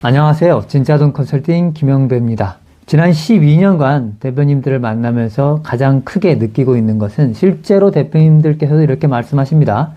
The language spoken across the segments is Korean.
안녕하세요. 진짜돈 컨설팅 김영배입니다. 지난 12년간 대표님들을 만나면서 가장 크게 느끼고 있는 것은 실제로 대표님들께서도 이렇게 말씀하십니다.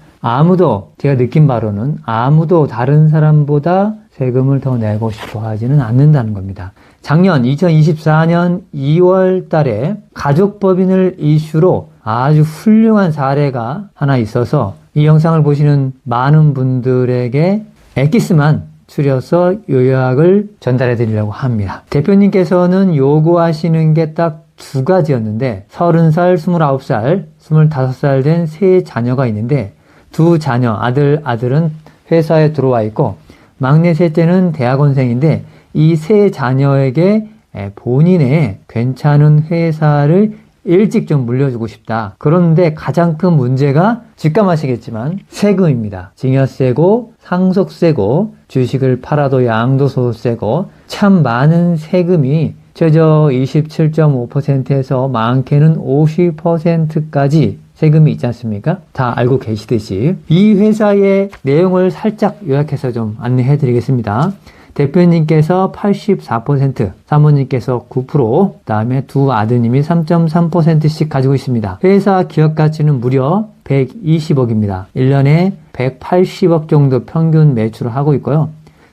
제가 느낀 바로는 아무도 다른 사람보다 세금을 더 내고 싶어 하지는 않는다는 겁니다. 작년 2024년 2월 달에 가족법인을 이슈로 아주 훌륭한 사례가 하나 있어서 이 영상을 보시는 많은 분들에게 엑기스만 추려서 요약을 전달해 드리려고 합니다. 대표님께서는 요구하시는 게 딱 두 가지였는데 30살, 29살, 25살 된 세 자녀가 있는데 두 자녀, 아들은 회사에 들어와 있고 막내 셋째는 대학원생인데 이 세 자녀에게 본인의 괜찮은 회사를 일찍 좀 물려주고 싶다. 그런데 가장 큰 문제가 직감하시겠지만 세금입니다. 증여세고 상속세고 주식을 팔아도 양도소득세고 참 많은 세금이 최저 27.5%에서 많게는 50%까지 세금이 있지 않습니까? 다 알고 계시듯이 이 회사의 내용을 살짝 요약해서 좀 안내해 드리겠습니다. 대표님께서 84%, 사모님께서 9%, 그다음에 두 아드님이 3.3%씩 가지고 있습니다. 회사 기업 가치는 무려 120억입니다. 1년에 180억 정도 평균 매출을 하고 있고요.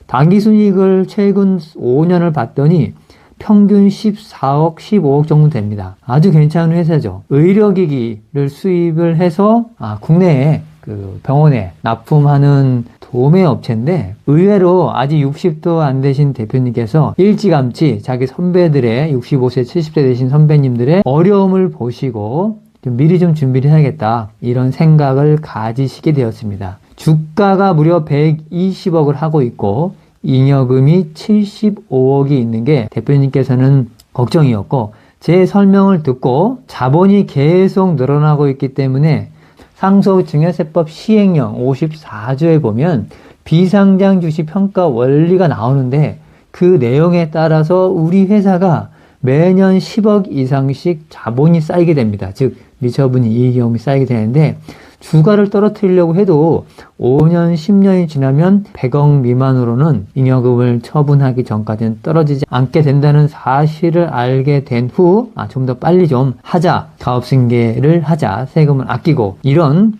당기순이익을 최근 5년을 봤더니 평균 14억, 15억 정도 됩니다. 아주 괜찮은 회사죠. 의료기기를 수입을 해서 국내에 병원에 납품하는 도매 업체인데 의외로 아직 60도 안 되신 대표님께서 일찌감치 자기 선배들의 65세, 70세 되신 선배님들의 어려움을 보시고 미리 좀 준비를 해야겠다 이런 생각을 가지시게 되었습니다. 주가가 무려 120억을 하고 있고 잉여금이 75억이 있는 게 대표님께서는 걱정이었고 제 설명을 듣고 자본이 계속 늘어나고 있기 때문에 상속증여세법 시행령 54조에 보면 비상장 주식 평가 원리가 나오는데 그 내용에 따라서 우리 회사가 매년 10억 이상씩 자본이 쌓이게 됩니다. 즉 미처분 이익이익이 쌓이게 되는데 주가를 떨어뜨리려고 해도 5년, 10년이 지나면 100억 미만으로는 잉여금을 처분하기 전까지는 떨어지지 않게 된다는 사실을 알게 된 후, 좀 더 빨리 좀 하자. 가업승계를 하자. 세금을 아끼고. 이런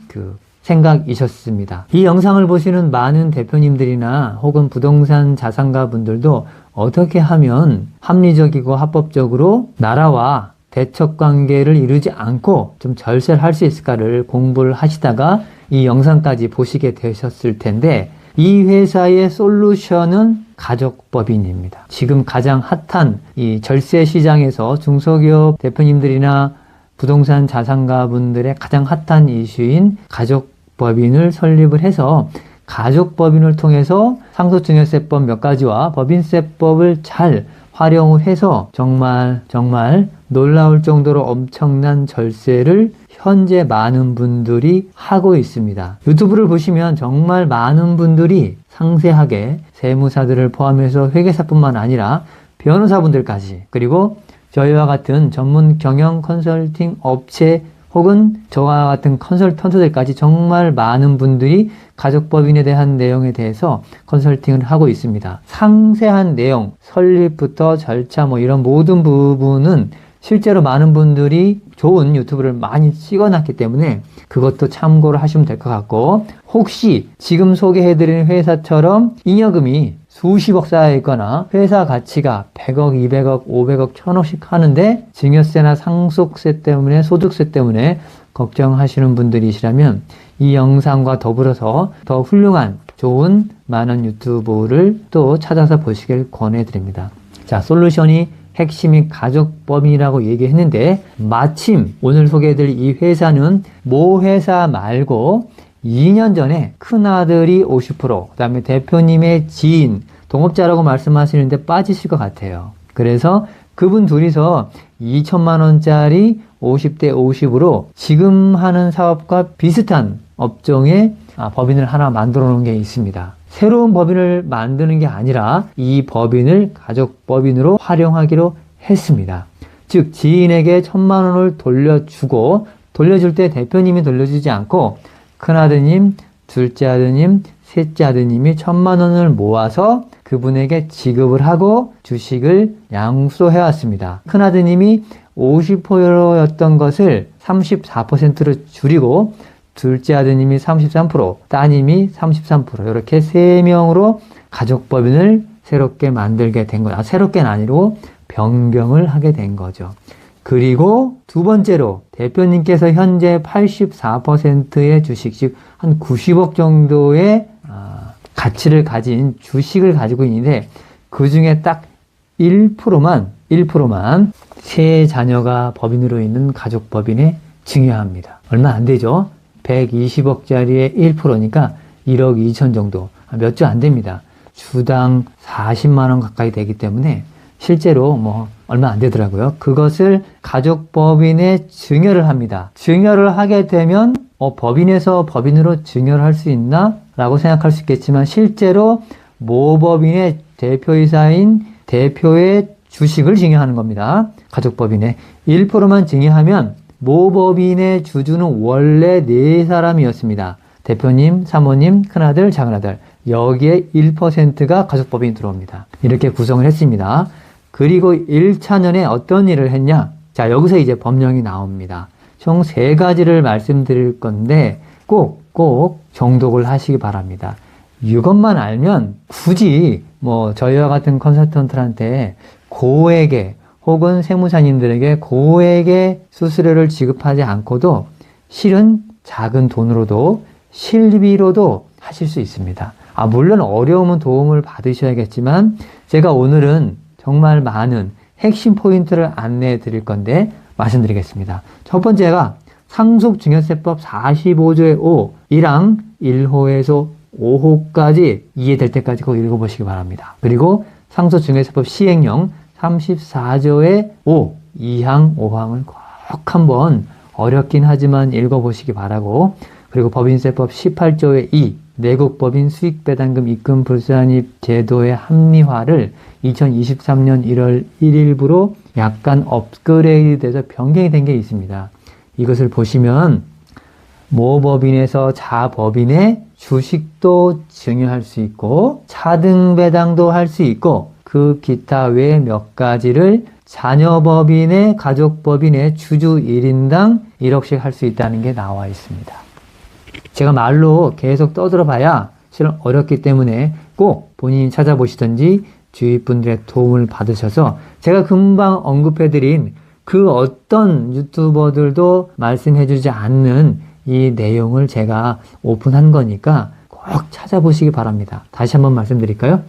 생각이셨습니다. 이 영상을 보시는 많은 대표님들이나 혹은 부동산 자산가 분들도 어떻게 하면 합리적이고 합법적으로 나라와 대척 관계를 이루지 않고 좀 절세를 할 수 있을까를 공부를 하시다가 이 영상까지 보시게 되셨을 텐데 이 회사의 솔루션은 가족법인입니다. 지금 가장 핫한 이 절세 시장에서 중소기업 대표님들이나 부동산 자산가 분들의 가장 핫한 이슈인 가족법인을 설립을 해서 가족법인을 통해서 상속증여세법 몇 가지와 법인세법을 잘 활용을 해서 정말 놀라울 정도로 엄청난 절세를 현재 많은 분들이 하고 있습니다. 유튜브를 보시면 정말 많은 분들이 상세하게 세무사들을 포함해서 회계사뿐만 아니라 변호사분들까지 그리고 저희와 같은 전문 경영 컨설팅 업체 혹은 저와 같은 컨설턴트들까지 정말 많은 분들이 가족법인에 대한 내용에 대해서 컨설팅을 하고 있습니다. 상세한 내용, 설립부터 절차 이런 모든 부분은 실제로 많은 분들이 좋은 유튜브를 많이 찍어놨기 때문에 그것도 참고를 하시면 될 것 같고 혹시 지금 소개해드리는 회사처럼 잉여금이 수십억 쌓여 있거나 회사 가치가 100억, 200억, 500억, 1000억씩 하는데 증여세나 상속세 때문에 소득세 때문에 걱정하시는 분들이시라면 이 영상과 더불어서 더 훌륭한 좋은 많은 유튜브를 또 찾아서 보시길 권해드립니다. 자, 솔루션이 핵심이 가족법인이라고 얘기했는데 마침 오늘 소개해드릴 이 회사는 모 회사 말고 2년 전에 큰아들이 50%, 그 다음에 대표님의 지인, 동업자라고 말씀하시는데 빠지실 것 같아요. 그래서 그분 둘이서 2천만 원짜리 50대 50으로 지금 하는 사업과 비슷한 업종의 법인을 하나 만들어 놓은 게 있습니다. 새로운 법인을 만드는 게 아니라 이 법인을 가족법인으로 활용하기로 했습니다. 즉 지인에게 1,000만 원을 돌려주고 돌려줄 때 대표님이 돌려주지 않고 큰아드님, 둘째 아드님, 셋째 아드님이 1,000만 원을 모아서 그 그분에게 지급을 하고 주식을 양수해왔습니다. 큰아드님이 50%였던 것을 34%로 줄이고 둘째 아드님이 33%, 따님이 33% 이렇게 3명으로 가족법인을 새롭게 만들게 된 거예요. 새롭게는 아니고 변경을 하게 된 거죠. 그리고 두 번째로 대표님께서 현재 84%의 주식, 즉 한 90억 정도의 가치를 가진 주식을 가지고 있는데 그 중에 딱 1%만 세 자녀가 법인으로 있는 가족법인에 증여합니다. 얼마 안 되죠? 120억짜리의 1%니까 1억 2천 정도, 몇 주 안 됩니다. 주당 40만 원 가까이 되기 때문에 실제로 뭐 얼마 안 되더라고요. 그것을 가족법인에 증여를 합니다. 증여를 하게 되면 법인에서 법인으로 증여를 할 수 있나? 라고 생각할 수 있겠지만 실제로 모법인의 대표이사인 대표의 주식을 증여하는 겁니다. 가족법인에 1%만 증여하면 모법인의 주주는 원래 4사람이었습니다. 대표님, 사모님, 큰아들, 작은아들. 여기에 1%가 가족법인이 들어옵니다. 이렇게 구성을 했습니다. 그리고 1차년에 어떤 일을 했냐? 자, 여기서 이제 법령이 나옵니다. 총 3가지를 말씀드릴 건데 꼭 정독을 하시기 바랍니다. 이것만 알면 굳이 저희와 같은 컨설턴트한테 고액의 혹은 세무사님들에게 고액의 수수료를 지급하지 않고도 실은 작은 돈으로도 실비로도 하실 수 있습니다. 물론 어려우면 도움을 받으셔야겠지만 제가 오늘은 정말 많은 핵심 포인트를 안내해 드릴 건데 말씀드리겠습니다. 첫 번째가 상속증여세법 45조의 5, 1항 1호에서 5호까지 이해될 때까지 꼭 읽어보시기 바랍니다. 그리고 상속증여세법 시행령 34조의 5, 2항, 5항을 꼭 한번 어렵긴 하지만 읽어보시기 바라고, 그리고 법인세법 18조의 2, 내국법인 수익배당금 입금 불산입 제도의 합리화를 2023년 1월 1일부로 약간 업그레이드돼서 변경이 된 게 있습니다. 이것을 보시면 모법인에서 자법인의 주식도 증여할 수 있고 차등배당도 할 수 있고 그 기타 외에 몇 가지를 자녀법인의 가족법인의 주주 1인당 1억씩 할 수 있다는 게 나와 있습니다. 제가 말로 계속 떠들어 봐야 실은 어렵기 때문에 꼭 본인이 찾아보시든지 주위 분들의 도움을 받으셔서 제가 금방 언급해드린 그 어떤 유튜버들도 말씀해주지 않는 이 내용을 제가 오픈한 거니까 꼭 찾아보시기 바랍니다. 다시 한번 말씀드릴까요?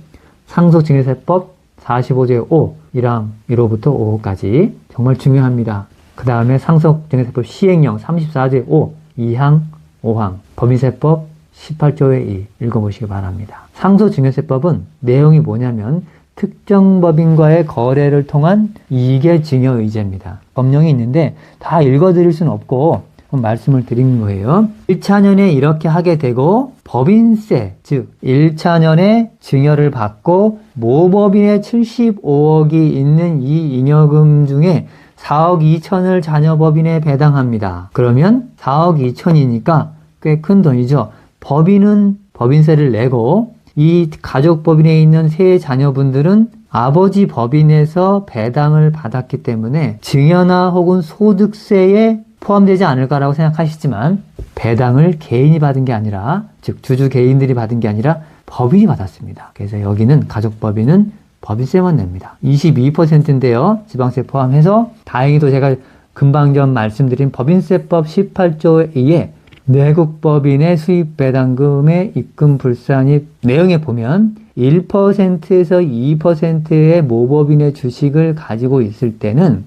상속증여세법 45조의 5, 1항 1호부터 5호까지 정말 중요합니다. 그 다음에 상속증여세법 시행령 34조의 5, 2항, 5항, 법인세법 18조의 2 읽어보시기 바랍니다. 상속증여세법은 내용이 뭐냐면 특정 법인과의 거래를 통한 이익의 증여 의제입니다. 법령이 있는데 다 읽어드릴 수는 없고 말씀을 드린 거예요. 1차년에 이렇게 하게 되고 법인세, 즉 1차년에 증여를 받고 모법인의 75억이 있는 이 잉여금 중에 4억 2천을 자녀법인에 배당합니다. 그러면 4억 2천이니까 꽤 큰 돈이죠. 법인은 법인세를 내고 이 가족법인에 있는 세 자녀분들은 아버지 법인에서 배당을 받았기 때문에 증여나 혹은 소득세에 포함되지 않을까라고 생각하시지만 배당을 개인이 받은 게 아니라, 즉 주주 개인들이 받은 게 아니라 법인이 받았습니다. 그래서 여기는 가족법인은 법인세만 냅니다. 22%인데요. 지방세 포함해서 다행히도 제가 금방 전 말씀드린 법인세법 18조 2에 내국법인의 수입배당금의 입금 불산입 내용에 보면 1%에서 2%의 모법인의 주식을 가지고 있을 때는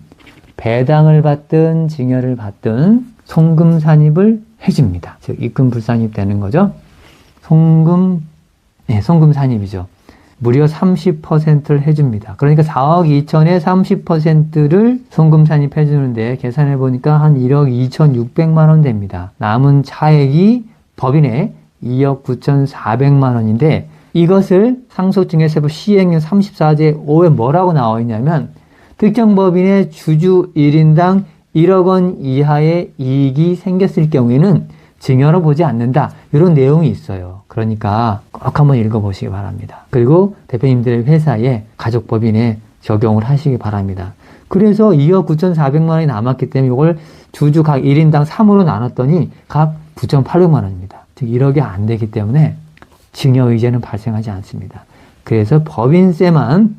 배당을 받든 증여를 받든 송금 산입을 해줍니다. 즉 입금 불산입 되는 거죠. 송금 산입이죠. 무려 30%를 해줍니다. 그러니까 4억 2천에 30%를 송금 산입해 주는데 계산해 보니까 한 1억 2,600만 원 됩니다. 남은 차액이 법인의 2억 9,400만 원인데 이것을 상속증여세법 시행령 34제 5에 뭐라고 나와 있냐면 특정 법인의 주주 1인당 1억 원 이하의 이익이 생겼을 경우에는 증여로 보지 않는다. 이런 내용이 있어요. 그러니까 꼭 한번 읽어보시기 바랍니다. 그리고 대표님들의 회사에 가족법인에 적용을 하시기 바랍니다. 그래서 2억 9,400만 원이 남았기 때문에 이걸 주주 각 1인당 3으로 나눴더니 각 9,800만 원입니다. 즉 1억이 안 되기 때문에 증여의제는 발생하지 않습니다. 그래서 법인세만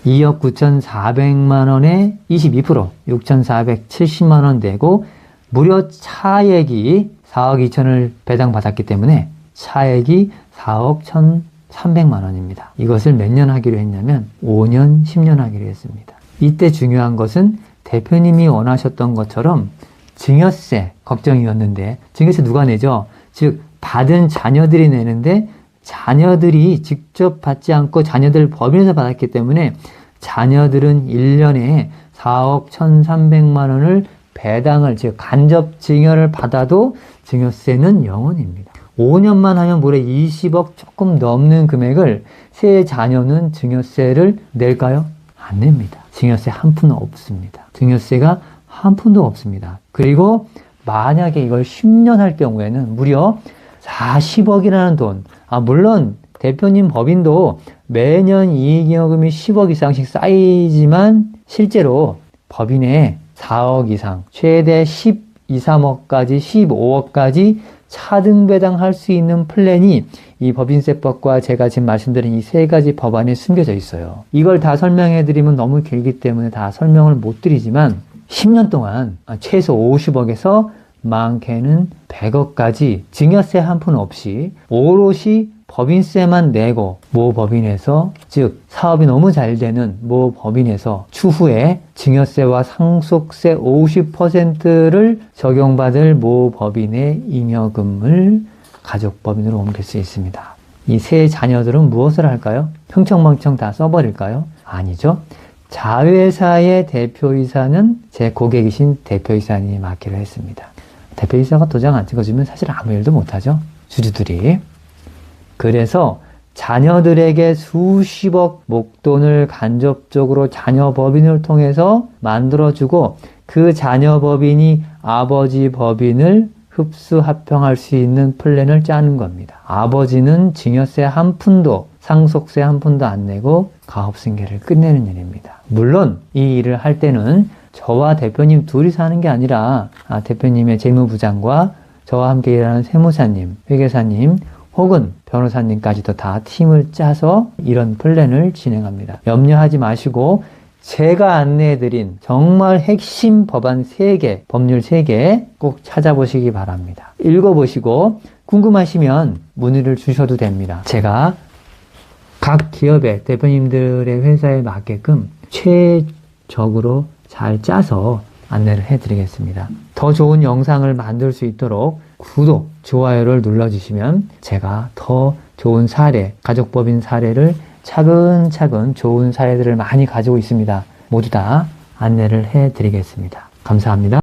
2억 9,400만 원에 22% 6,470만 원 되고 무려 차액이 4억 2천을 배당받았기 때문에 차액이 4억 1,300만 원입니다. 이것을 몇 년 하기로 했냐면 5년, 10년 하기로 했습니다. 이때 중요한 것은 대표님이 원하셨던 것처럼 증여세 걱정이었는데 증여세 누가 내죠? 즉 받은 자녀들이 내는데 자녀들이 직접 받지 않고 자녀들 법인에서 받았기 때문에 자녀들은 1년에 4억 1,300만 원을 배당을 즉 간접 증여를 받아도 증여세는 0원입니다. 5년만 하면 무려 20억 조금 넘는 금액을 세 자녀는 증여세를 낼까요? 안 냅니다. 증여세 한 푼 없습니다. 증여세가 한 푼도 없습니다. 그리고 만약에 이걸 10년 할 경우에는 무려 40억이라는 돈, 물론 대표님 법인도 매년 이익여금이 10억 이상씩 쌓이지만 실제로 법인에 4억 이상, 최대 12, 3억까지 15억까지 차등 배당할 수 있는 플랜이 이 법인세법과 제가 지금 말씀드린 이 세 가지 법안에 숨겨져 있어요. 이걸 다 설명해 드리면 너무 길기 때문에 다 설명을 못 드리지만 10년 동안 최소 50억에서 많게는 100억까지 증여세 한 푼 없이 오롯이 법인세만 내고 모 법인에서 즉 사업이 너무 잘 되는 모 법인에서 추후에 증여세와 상속세 50%를 적용받을 모 법인의 잉여금을 가족법인으로 옮길 수 있습니다. 이 세 자녀들은 무엇을 할까요? 흥청망청 다 써버릴까요? 아니죠. 자회사의 대표이사는 제 고객이신 대표이사님이 맡기로 했습니다. 대표이사가 도장 안 찍어주면 사실 아무 일도 못하죠. 주주들이. 그래서 자녀들에게 수십억 목돈을 간접적으로 자녀 법인을 통해서 만들어주고 그 자녀 법인이 아버지 법인을 흡수 합병할 수 있는 플랜을 짜는 겁니다. 아버지는 증여세 한 푼도 상속세 한 푼도 안 내고 가업승계를 끝내는 일입니다. 물론 이 일을 할 때는 저와 대표님 둘이서 하는 게 아니라 대표님의 재무부장과 저와 함께 일하는 세무사님, 회계사님 혹은 변호사님까지도 다 팀을 짜서 이런 플랜을 진행합니다. 염려하지 마시고 제가 안내해드린 정말 핵심 법안 3개, 법률 3개 꼭 찾아보시기 바랍니다. 읽어보시고 궁금하시면 문의를 주셔도 됩니다. 제가 각 기업의 대표님들의 회사에 맞게끔 최적으로 잘 짜서 안내를 해드리겠습니다. 더 좋은 영상을 만들 수 있도록 구독, 좋아요를 눌러주시면 제가 더 좋은 사례, 가족법인 사례를 차근차근 좋은 사례들을 많이 가지고 있습니다. 모두 다 안내를 해드리겠습니다. 감사합니다.